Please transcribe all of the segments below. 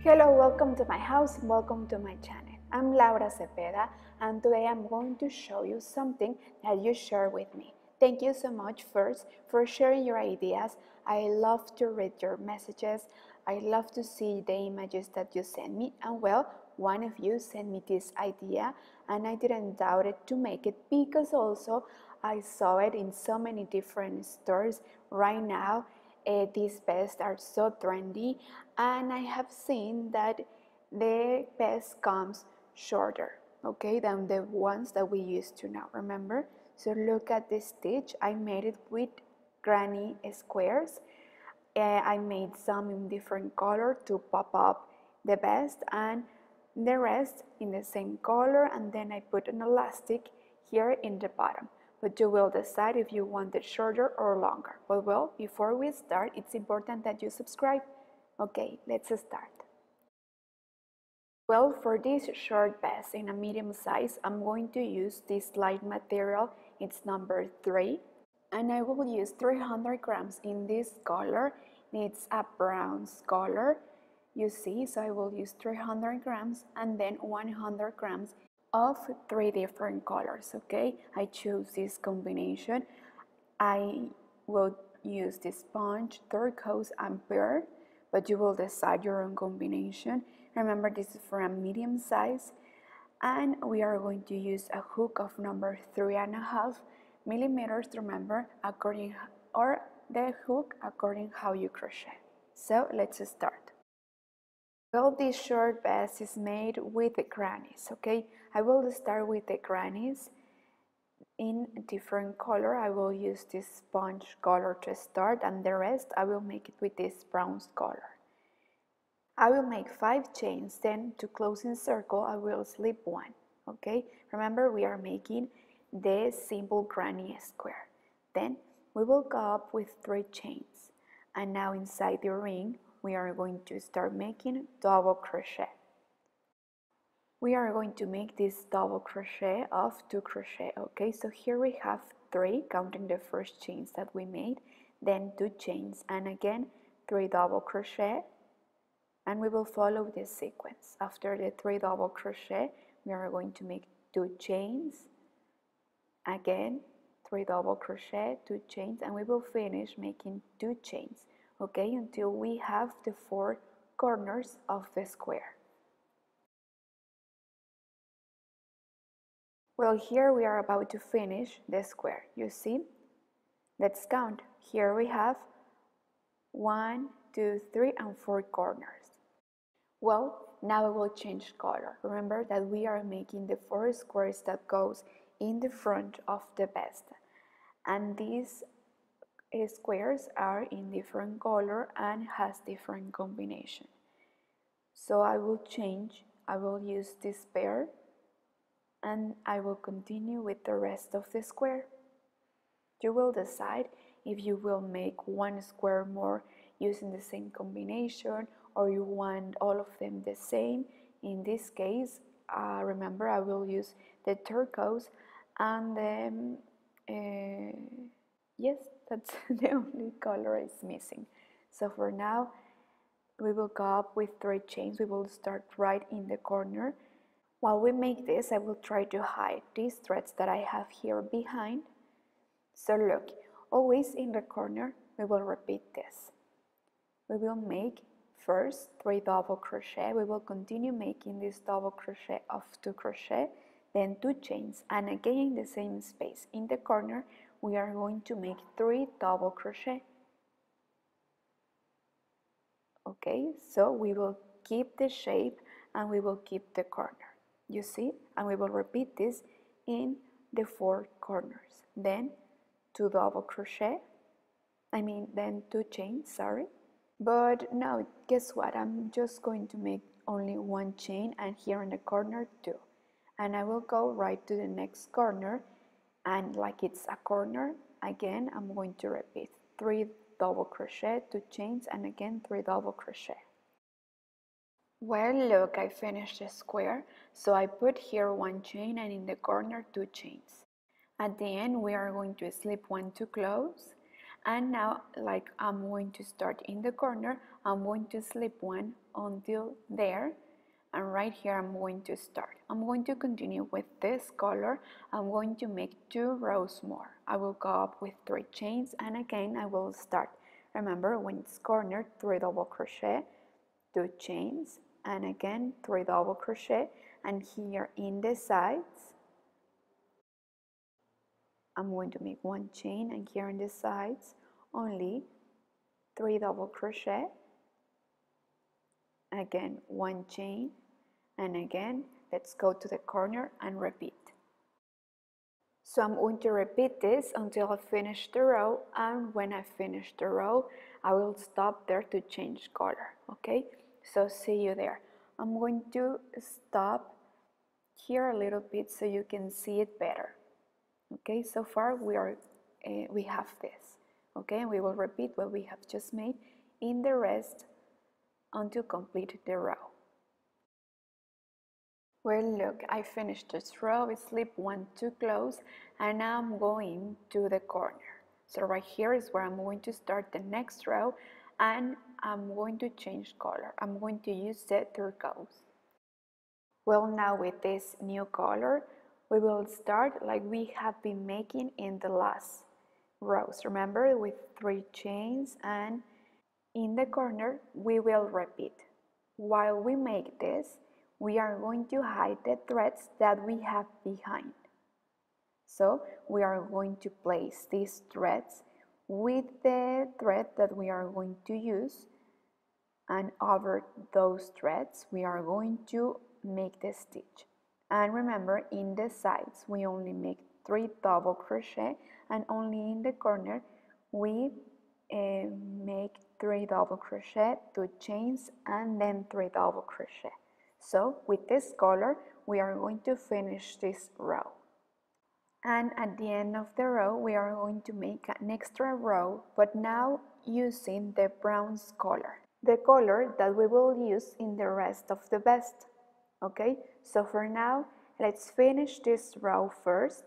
Hello, welcome to my house and welcome to my channel. I'm Laura Cepeda and today I'm going to show you something that you share with me. Thank you so much first for sharing your ideas. I love to read your messages. I love to see the images that you send me, and well, one of you sent me this idea and I didn't doubt it to make it because also I saw it in so many different stores right now. These vests are so trendy and I have seen that the vest comes shorter, okay, than the ones that we used to now, remember? So look at this stitch. I made it with granny squares. I made some in different color to pop up the vest and the rest in the same color, and then I put an elastic here in the bottom. But you will decide if you want it shorter or longer. But well, before we start, it's important that you subscribe. Okay, let's start. Well, for this short vest in a medium size, I'm going to use this light material. It's number 3. And I will use 300 grams in this color. It's a bronze color, you see, so I will use 300 grams and then 100 grams of 3 different colors, okay? I choose this combination. I will use this sponge, turquoise and pearl, but you will decide your own combination. Remember, this is for a medium size, and we are going to use a hook of number 3.5 millimeters, remember, according, or the hook according how you crochet. So let's start. Well, this short vest is made with the grannies, okay? I will start with the grannies in a different color. I will use this sponge color to start, and the rest I will make it with this bronze color. I will make 5 chains, then to close in circle I will slip 1, okay? Remember, we are making the simple granny square. Then we will go up with 3 chains, and now inside the ring we are going to start making double crochet. We are going to make this double crochet of 2 crochet, okay? So here we have 3, counting the first chains that we made, then 2 chains, and again 3 double crochet, and we will follow this sequence. After the 3 double crochet, we are going to make 2 chains, again 3 double crochet, 2 chains, and we will finish making 2 chains, okay, until we have the 4 corners of the square. Well, here we are about to finish the square, you see? Let's count. Here we have 1, 2, 3, and 4 corners. Well, now I will change color. Remember that we are making the 4 squares that goes in the front of the vest, and these squares are in different color and has different combination. So I will change, I will use this pair, and I will continue with the rest of the square. You will decide if you will make 1 square more using the same combination, or you want all of them the same. In this case, remember, I will use the turquoise and the, yes, that's the only color is missing. So for now, we will go up with 3 chains. We will start right in the corner. While we make this, I will try to hide these threads that I have here behind. So look, always in the corner, we will repeat this. We will make first 3 double crochet. We will continue making this double crochet of 2 crochet, then 2 chains, and again in the same space in the corner we are going to make 3 double crochet. Okay, so we will keep the shape and we will keep the corner, you see, and we will repeat this in the 4 corners. Then 2 double crochet, then 2 chains, sorry. But now, guess what? I'm just going to make only 1 chain, and here in the corner 2. And I will go right to the next corner, and like it's a corner, again I'm going to repeat 3 double crochet, 2 chains, and again 3 double crochet. Well, look, I finished the square, so I put here 1 chain and in the corner 2 chains. At the end we are going to slip 1 to close, And now, like I'm going to start in the corner, I'm going to slip one until there, and right here I'm going to start. I'm going to continue with this color. I'm going to make 2 rows more. I will go up with 3 chains, and again I will start. Remember, when it's corner, 3 double crochet, 2 chains, and again 3 double crochet, and here in the sides I'm going to make 1 chain, and here on the sides only 3 double crochet, again 1 chain, and again let's go to the corner and repeat. So I'm going to repeat this until I finish the row, and when I finish the row I will stop there to change color. Okay, so see you there. I'm going to stop here a little bit so you can see it better. Okay, so far we have this. Okay, we will repeat what we have just made in the rest until complete the row. Well, look, I finished this row. I slipped 1 too close, and now I'm going to the corner. So right here is where I'm going to start the next row, and I'm going to change color. I'm going to use the turquoise. Well, now with this new color, we will start like we have been making in the last rows. Remember, with 3 chains, and in the corner we will repeat. While we make this, we are going to hide the threads that we have behind. So we are going to place these threads with the thread that we are going to use, and over those threads we are going to make the stitch. And remember, in the sides we only make 3 double crochet, and only in the corner we make 3 double crochet, 2 chains, and then 3 double crochet. So with this color we are going to finish this row, and at the end of the row we are going to make an extra row, but now using the bronze color, the color that we will use in the rest of the vest. Okay, so for now let's finish this row first,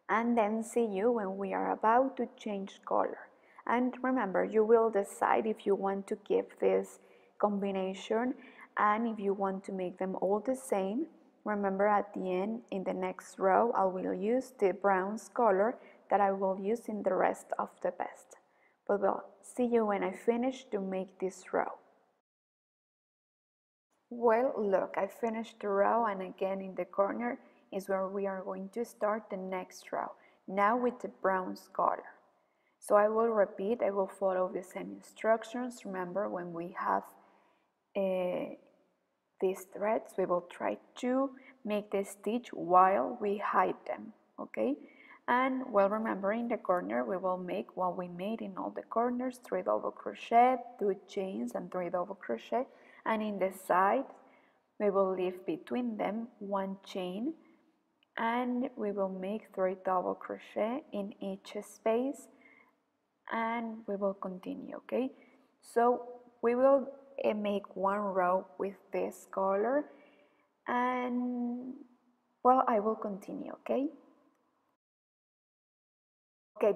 and then see you when we are about to change color. And remember, you will decide if you want to keep this combination and if you want to make them all the same. Remember, at the end, in the next row, I will use the bronze color that I will use in the rest of the vest. But well, see you when I finish to make this row. Well, look, I finished the row, and again in the corner is where we are going to start the next row, now with the bronze color. So I will repeat, I will follow the same instructions. Remember, when we have these threads, we will try to make the stitch while we hide them, okay? And well, remember, in the corner we will make what we made in all the corners: 3 double crochet, 2 chains, and 3 double crochet. And in the side we will leave between them 1 chain, and we will make 3 double crochet in each space, and we will continue. Okay, so we will make 1 row with this color, and well, I will continue. Okay,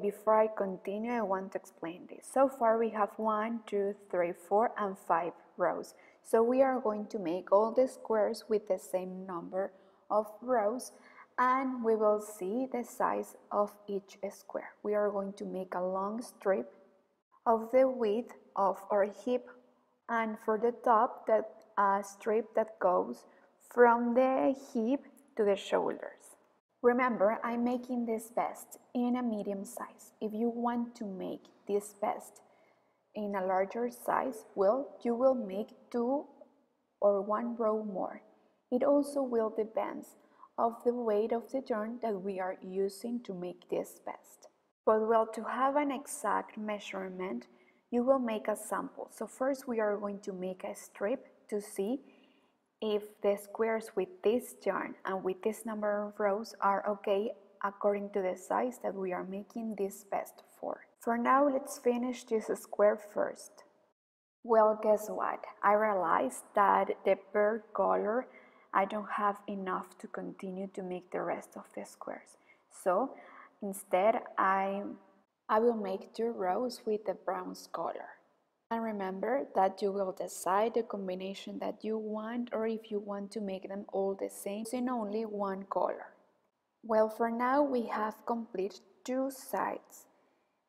before I continue, I want to explain this. So far we have 1, 2, 3, 4, and 5 rows. So we are going to make all the squares with the same number of rows, and we will see the size of each square. We are going to make a long strip of the width of our hip, and for the top, that strip that goes from the hip to the shoulders. Remember, I'm making this vest in a medium size. If you want to make this vest in a larger size, well, you will make 2 or 1 row more. It also will depend of the weight of the yarn that we are using to make this vest. But well, to have an exact measurement, you will make a sample. So first we are going to make a strip to see if the squares with this yarn and with this number of rows are okay according to the size that we are making this vest for. For now, let's finish this square first. Well, guess what? I realized that the bird color, I don't have enough to continue to make the rest of the squares. So instead, I I will make 2 rows with the bronze color. And remember that you will decide the combination that you want, or if you want to make them all the same in only one color. Well, for now we have completed 2 sides.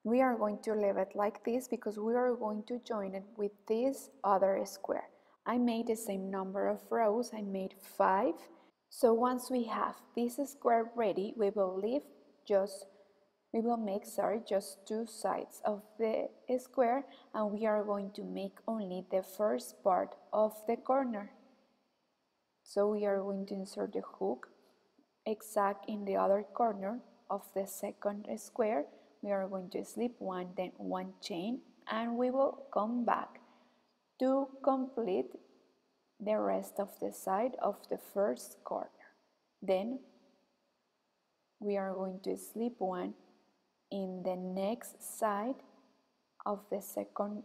We are going to leave it like this because we are going to join it with this other square. I made the same number of rows, I made 5. So once we have this square ready, we will make just 2 sides of the square, and we are going to make only the first part of the corner. So we are going to insert the hook exact in the other corner of the second square. We are going to slip one, then one chain, and we will come back to complete the rest of the side of the first corner. Then we are going to slip one in the next side of the second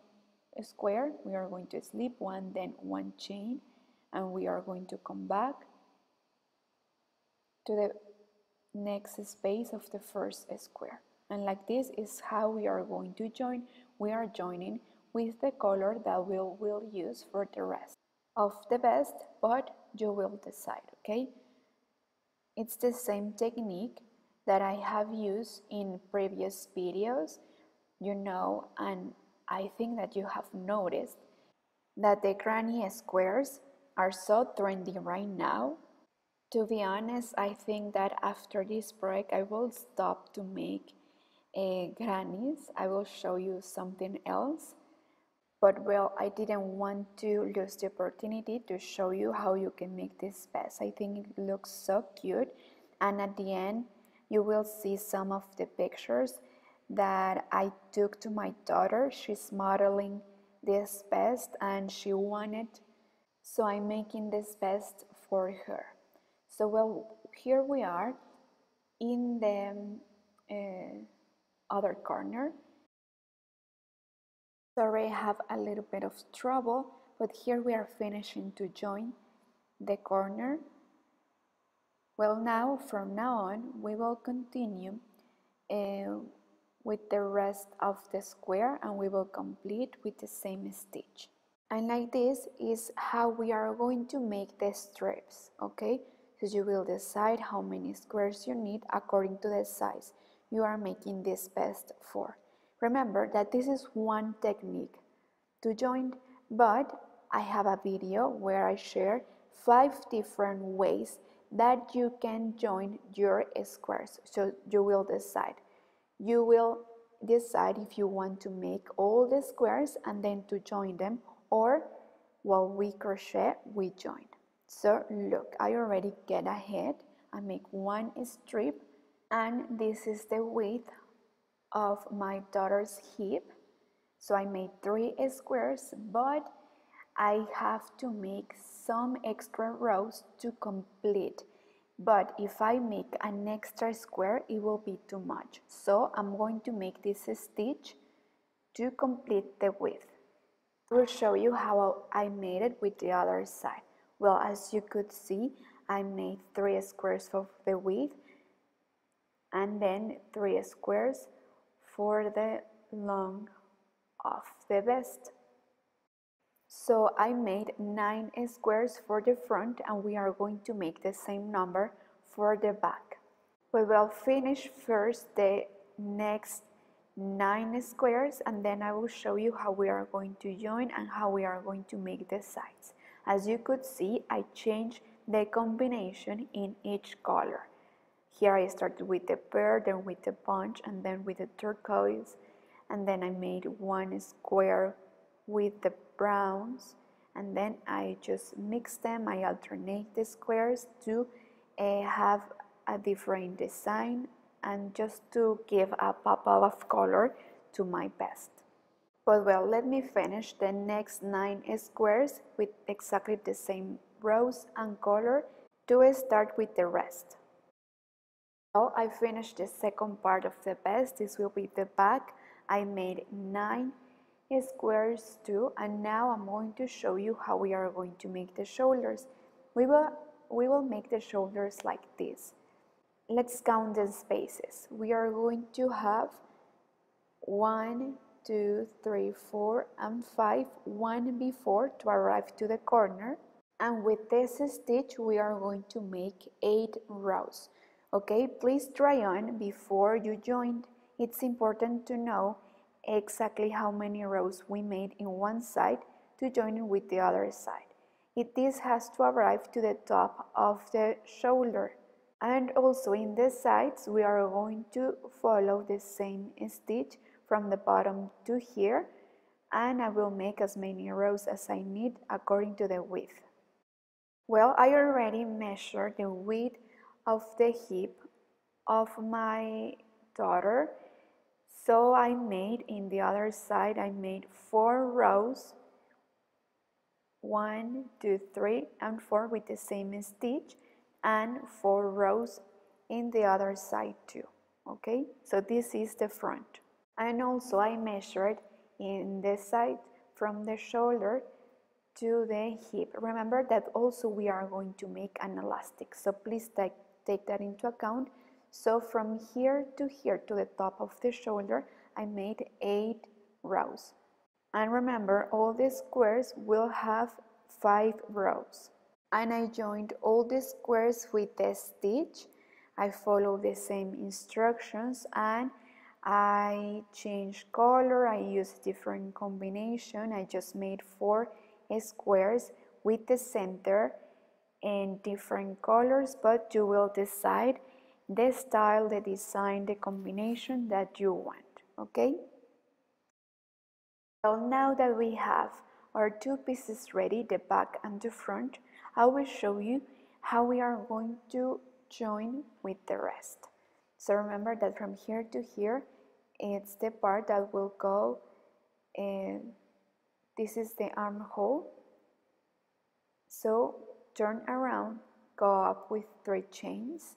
square. We are going to slip one, then one chain, and we are going to come back to the next space of the first square. And like this is how we are going to join. We are joining with the color that we will use for the rest of the vest, but you will decide, okay? It's the same technique that I have used in previous videos, and I think that you have noticed that the granny squares are so trendy right now. To be honest, I think that after this break I will stop to make grannies. I will show you something else. But well, I didn't want to lose the opportunity to show you how you can make this vest. I think it looks so cute, and at the end you will see some of the pictures that I took to my daughter. She's modeling this vest and she wanted, so I'm making this vest for her. So well, here we are in the other corner. Sorry, I have a little bit of trouble, but here we are finishing to join the corner. Well, now from now on we will continue with the rest of the square, and we will complete with the same stitch. And like this is how we are going to make the strips, okay? So you will decide how many squares you need according to the size you are making this vest for. Remember that this is one technique to join, but I have a video where I share 5 different ways that you can join your squares. So you will decide. You will decide if you want to make all the squares and then to join them, or while we crochet, we join. So look, I already get ahead. I make one strip, and this is the width of my daughter's hip. So I made 3 squares, but I have to make some extra rows to complete. But if I make an extra square, it will be too much. So I'm going to make this stitch to complete the width. I will show you how I made it with the other side. Well, as you could see, I made 3 squares for the width and then 3 squares for the long of the vest. So I made 9 squares for the front, and we are going to make the same number for the back. We will finish first the next 9 squares, and then I will show you how we are going to join and how we are going to make the sides. As you could see, I changed the combination in each color. Here I started with the pear, then with the punch, and then with the turquoise, and then I made 1 square with the browns, and then I just mix them. I alternate the squares to have a different design and just to give a pop of color to my vest. But well, let me finish the next 9 squares with exactly the same rows and color to start with the rest. So I finished the second part of the vest. This will be the back. I made 9 squares too, and now I'm going to show you how we are going to make the shoulders. We will make the shoulders like this. Let's count the spaces. We are going to have 1, 2, 3, 4, and 5, one before to arrive to the corner. And with this stitch we are going to make 8 rows. Okay, please try on before you join. It's important to know exactly how many rows we made in one side to join with the other side. This has to arrive to the top of the shoulder. And also in the sides we are going to follow the same stitch from the bottom to here, and I will make as many rows as I need according to the width. Well, I already measured the width of the hip of my daughter, so I made in the other side, I made 4 rows, 1, 2, 3, and 4 with the same stitch, and 4 rows in the other side too. Okay, so this is the front. And also I measured in the side from the shoulder to the hip. Remember that also we are going to make an elastic, so please take that into account. So from here to the top of the shoulder I made 8 rows. And remember, all the squares will have 5 rows. And I joined all the squares with the stitch. I followed the same instructions and I changed color. I used different combination. I just made 4 squares with the center in different colors, but you will decide the style, the design, the combination that you want. Okay? Well, now that we have our 2 pieces ready, the back and the front, I will show you how we are going to join with the rest. So remember that from here to here, it's the part that will go, this is the armhole. So turn around, go up with 3 chains,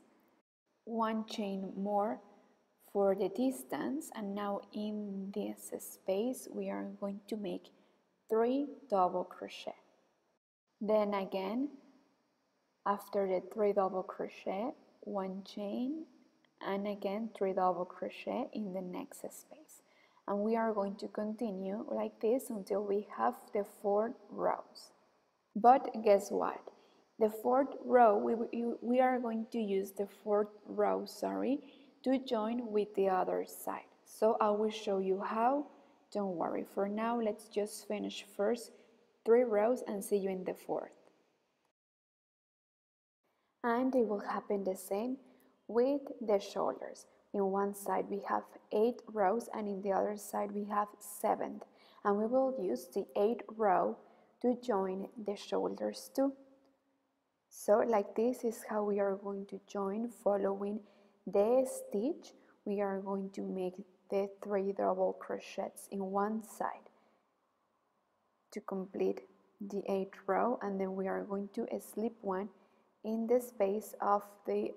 1 chain more for the distance, and now in this space we are going to make 3 double crochet. Then again, after the 3 double crochet, 1 chain, and again 3 double crochet in the next space. And we are going to continue like this until we have the 4 rows. But guess what? The 4th row, we are going to use the 4th row, to join with the other side. So I will show you how. Don't worry, for now let's just finish first 3 rows and see you in the 4th. And it will happen the same with the shoulders. In one side we have 8 rows and in the other side we have 7. And we will use the 8th row to join the shoulders too. So like this is how we are going to join following the stitch. We are going to make the 3 double crochets in one side to complete the 8th row, and then we are going to slip one in the space of the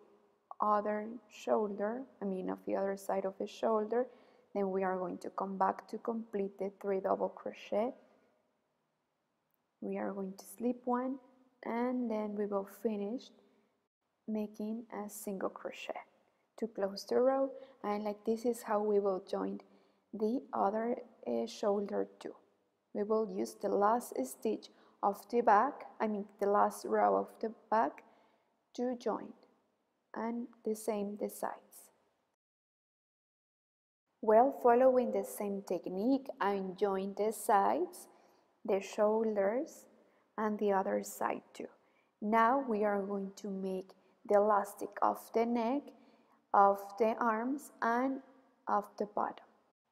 other shoulder, of the other side of the shoulder. Then we are going to come back to complete the 3 double crochet. We are going to slip one and then we will finish making a single crochet to close the row, and like this is how we will join the other shoulder too. We will use the last stitch of the back, the last row of the back to join, and the same the sides. Well, following the same technique, I join the sides, the shoulders, and the other side too. Now we are going to make the elastic of the neck, of the arms, and of the bottom.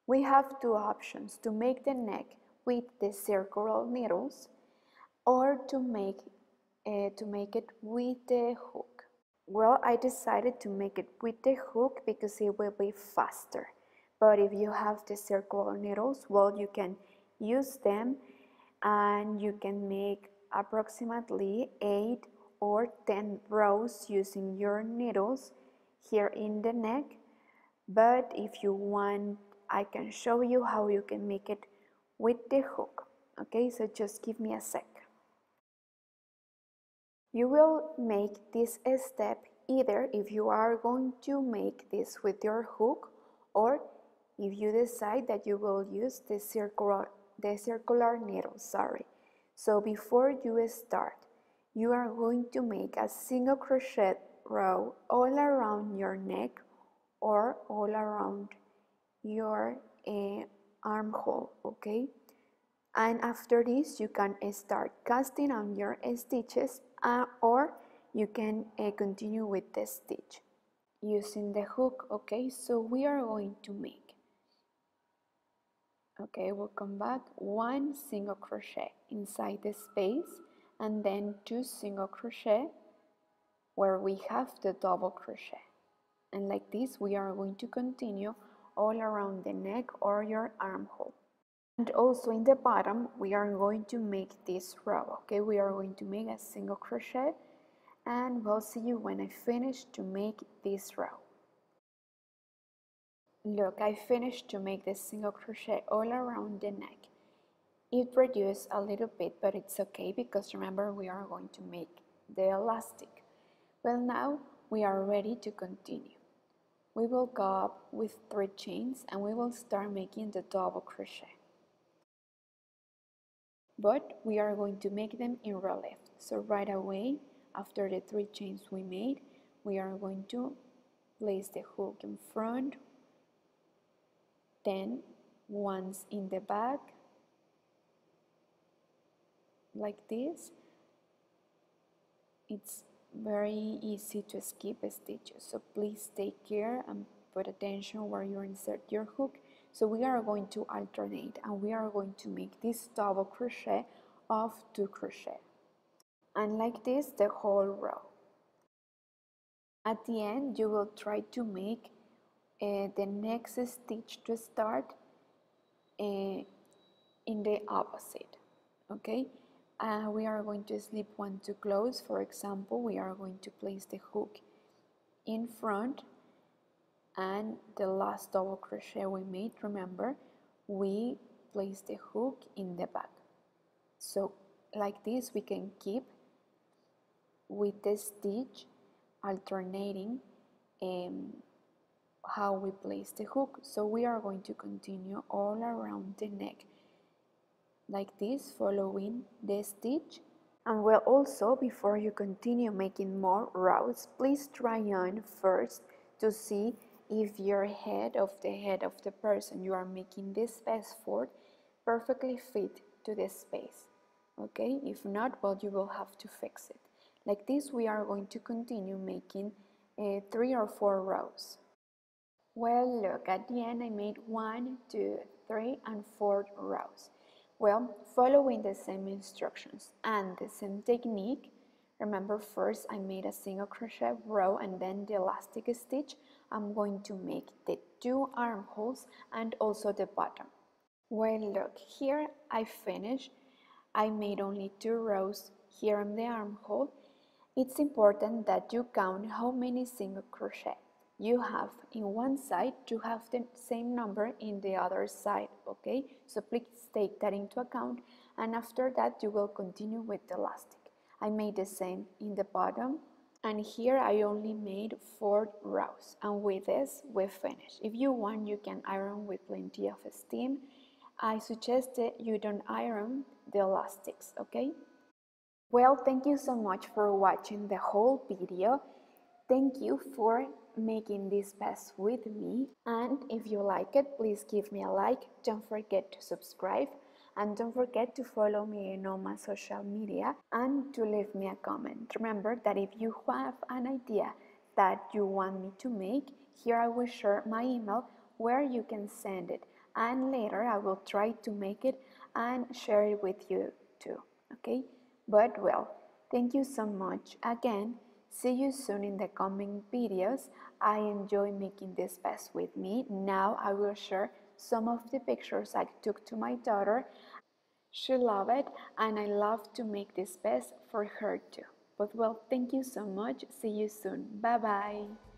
We have 2 options: to make the neck with the circular needles, or to make it with the hook. Well, I decided to make it with the hook because it will be faster. But if you have the circular needles, well, you can use them and you can make approximately 8 or 10 rows using your needles here in the neck. But if you want, I can show you how you can make it with the hook. Okay, so just give me a sec. You will make this step either if you are going to make this with your hook, or if you decide that you will use the circular needle, sorry. So before you start, you are going to make a single crochet row all around your neck or all around your armhole, okay? And after this, you can start casting on your stitches or you can continue with the stitch using the hook, okay? So we are going to make, okay, we'll come back, 1 single crochet inside the space and then 2 single crochet where we have the double crochet. And like this, we are going to continue all around the neck or your armhole. And also in the bottom, we are going to make this row, okay? We are going to make a single crochet and we'll see you when I finish to make this row. Look, I finished to make the single crochet all around the neck. It reduced a little bit, but it's okay because remember we are going to make the elastic. Well, now we are ready to continue. We will go up with 3 chains and we will start making the double crochet. But we are going to make them in relief. So right away, after the 3 chains we made, we are going to place the hook in front, then once in the back, like this. It's very easy to skip stitches, so please take care and put attention where you insert your hook. So we are going to alternate and we are going to make this double crochet of 2 crochet, and like this the whole row. At the end you will try to make the next stitch to start in the opposite, okay? We are going to slip 1 to close. For example, we are going to place the hook in front and the last double crochet we made, remember, we place the hook in the back. So like this we can keep with the stitch alternating how we place the hook. So we are going to continue all around the neck like this, following the stitch. And well, also before you continue making more rows, please try on first to see if your head of the person you are making this space for perfectly fit to the space, okay? If not, well, you will have to fix it. Like this we are going to continue making 3 or 4 rows. Well, look, at the end I made 1, 2, 3 and 4 rows. Well, following the same instructions and the same technique, remember first I made a single crochet row and then the elastic stitch. I'm going to make the 2 armholes and also the bottom. Well, look, here I finished. I made only 2 rows here on the armhole. It's important that you count how many single crochet you have in one side to have the same number in the other side, okay? So please take that into account, and after that you will continue with the elastic. I made the same in the bottom, and here I only made 4 rows, and with this we finish. If you want, you can iron with plenty of steam. I suggest that you don't iron the elastics, okay? Well, thank you so much for watching the whole video. Thank you for making this pass with me, and if you like it, please give me a like. Don't forget to subscribe and don't forget to follow me in all my social media and to leave me a comment. Remember that if you have an idea that you want me to make, here I will share my email where you can send it, and later I will try to make it and share it with you too, okay? But well, thank you so much again. See you soon in the coming videos. I enjoy making this pass with me. Now I will share some of the pictures I took to my daughter. She loved it and I love to make this pass for her too. But well, thank you so much. See you soon. Bye bye.